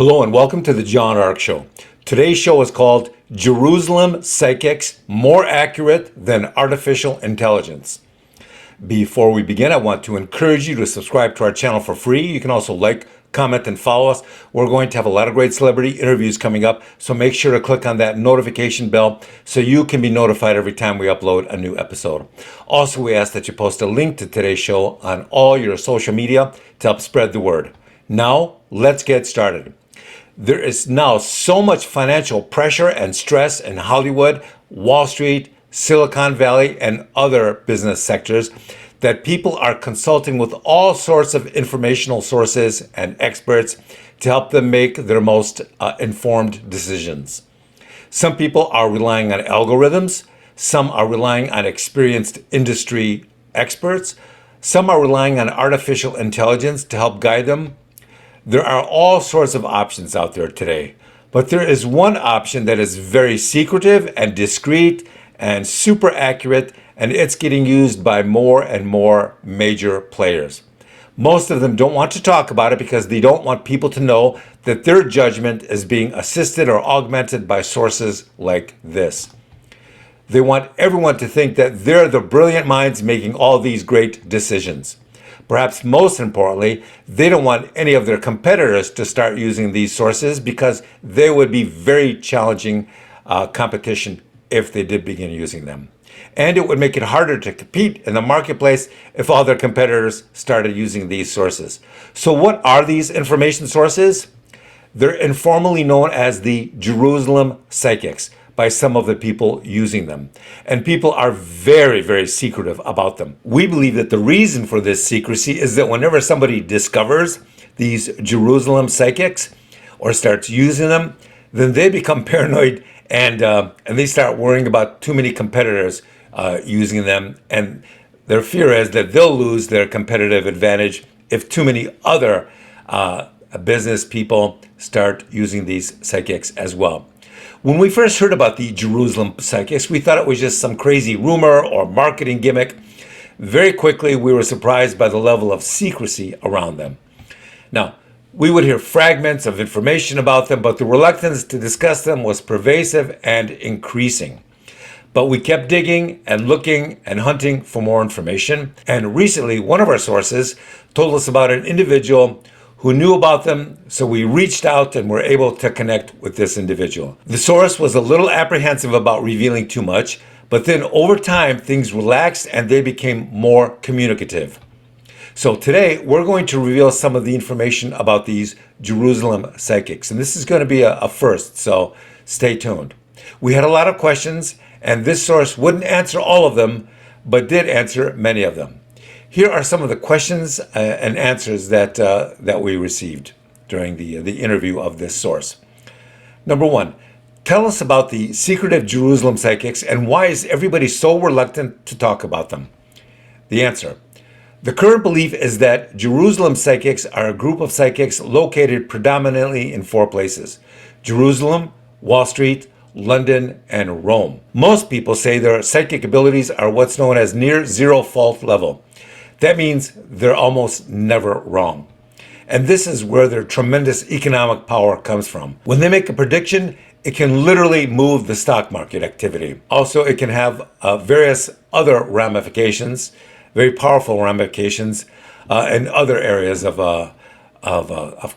Hello and welcome to the John Ark Show. Today's show is called Jerusalem Psychics More Accurate Than Artificial Intelligence. Before we begin, I want to encourage you to subscribe to our channel for free. You can also like, comment, and follow us. We're going to have a lot of great celebrity interviews coming up, so make sure to click on that notification bell so you can be notified every time we upload a new episode. Also, we ask that you post a link to today's show on all your social media to help spread the word. Now, let's get started. There is now so much financial pressure and stress in Hollywood, Wall Street, Silicon Valley, and other business sectors that people are consulting with all sorts of informational sources and experts to help them make their most informed decisions. Some people are relying on algorithms, some are relying on experienced industry experts, some are relying on artificial intelligence to help guide them. There are all sorts of options out there today, but there is one option that is very secretive and discreet and super accurate, and it's getting used by more and more major players. Most of them don't want to talk about it because they don't want people to know that their judgment is being assisted or augmented by sources like this. They want everyone to think that they're the brilliant minds making all these great decisions. Perhaps most importantly, they don't want any of their competitors to start using these sources because they would be very challenging competition if they did begin using them. And it would make it harder to compete in the marketplace if all their competitors started using these sources. So what are these information sources? They're informally known as the Jerusalem Psychics by some of the people using them. And people are very, very secretive about them. We believe that the reason for this secrecy is that whenever somebody discovers these Jerusalem Psychics or starts using them, then they become paranoid and they start worrying about too many competitors using them. And their fear is that they'll lose their competitive advantage if too many other business people start using these psychics as well. When we first heard about the Jerusalem Psychics, we thought it was just some crazy rumor or marketing gimmick. Very quickly, we were surprised by the level of secrecy around them. Now, we would hear fragments of information about them, but the reluctance to discuss them was pervasive and increasing. But we kept digging and looking and hunting for more information. And recently, one of our sources told us about an individual who knew about them, so we reached out and were able to connect with this individual. The source was a little apprehensive about revealing too much, but then over time, things relaxed and they became more communicative. So today, we're going to reveal some of the information about these Jerusalem Psychics, and this is going to be a first, so stay tuned. We had a lot of questions, and this source wouldn't answer all of them, but did answer many of them. Here are some of the questions and answers that we received during the interview of this source. Number one, tell us about the secretive Jerusalem Psychics and why is everybody so reluctant to talk about them? The answer, the current belief is that Jerusalem Psychics are a group of psychics located predominantly in four places: Jerusalem, Wall Street, London, and Rome. Most people say their psychic abilities are what's known as near zero fault level. That means they're almost never wrong. And this is where their tremendous economic power comes from. When they make a prediction, it can literally move the stock market activity. Also, it can have various other ramifications, very powerful ramifications in other areas of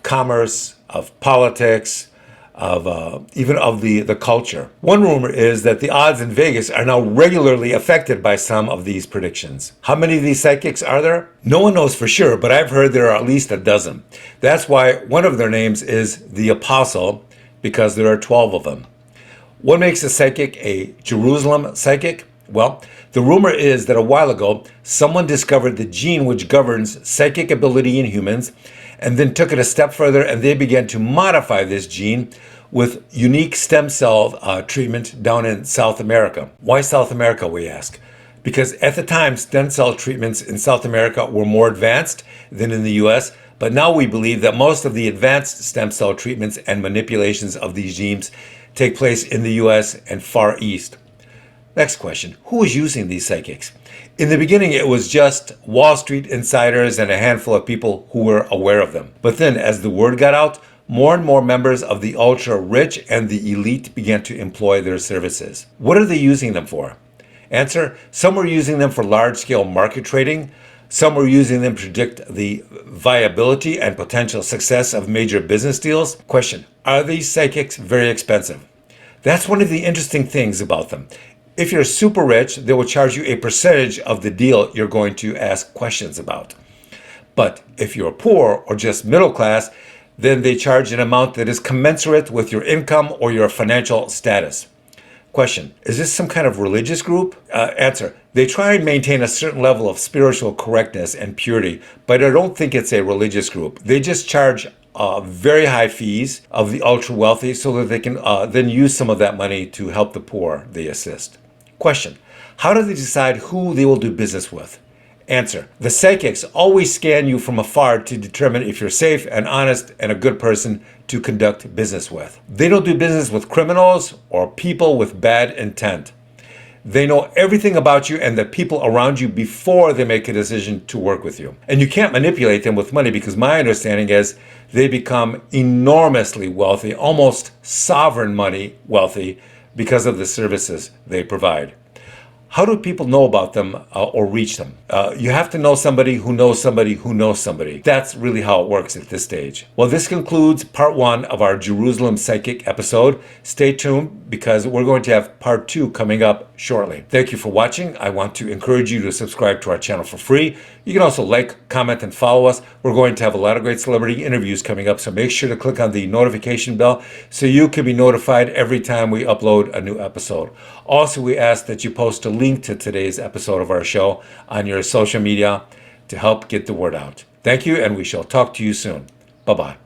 commerce, of politics, even of the culture. One rumor is that the odds in Vegas are now regularly affected by some of these predictions. How many of these psychics are there? No one knows for sure, but I've heard there are at least a dozen. That's why one of their names is the Apostle, because there are 12 of them. What makes a psychic a Jerusalem Psychic? Well, the rumor is that a while ago, someone discovered the gene which governs psychic ability in humans, and then took it a step further, and they began to modify this gene with unique stem cell treatment down in South America. Why South America, we ask? Because at the time, stem cell treatments in South America were more advanced than in the US, but now we believe that most of the advanced stem cell treatments and manipulations of these genes take place in the US and Far East. Next question, who is using these psychics? In the beginning, it was just Wall Street insiders and a handful of people who were aware of them. But then, as the word got out, more and more members of the ultra rich and the elite began to employ their services. What are they using them for? Answer, some were using them for large-scale market trading. Some were using them to predict the viability and potential success of major business deals. Question, are these psychics very expensive? That's one of the interesting things about them. If you're super rich, they will charge you a percentage of the deal you're going to ask questions about. But if you're poor or just middle class, then they charge an amount that is commensurate with your income or your financial status. Question, is this some kind of religious group? Answer, they try and maintain a certain level of spiritual correctness and purity, but I don't think it's a religious group. They just charge very high fees of the ultra wealthy so that they can then use some of that money to help the poor they assist. Question, how do they decide who they will do business with? Answer, the psychics always scan you from afar to determine if you're safe and honest and a good person to conduct business with. They don't do business with criminals or people with bad intent. They know everything about you and the people around you before they make a decision to work with you. And you can't manipulate them with money because my understanding is they become enormously wealthy, almost sovereign money wealthy because of the services they provide. How do people know about them or reach them? You have to know somebody who knows somebody who knows somebody. That's really how it works at this stage. Well, this concludes part 1 of our Jerusalem Psychic episode. Stay tuned because we're going to have part 2 coming up shortly. Thank you for watching. I want to encourage you to subscribe to our channel for free. You can also like, comment, and follow us. We're going to have a lot of great celebrity interviews coming up, so make sure to click on the notification bell so you can be notified every time we upload a new episode. Also, we ask that you post a link to today's episode of our show on your social media to help get the word out. Thank you, and we shall talk to you soon. Bye-bye.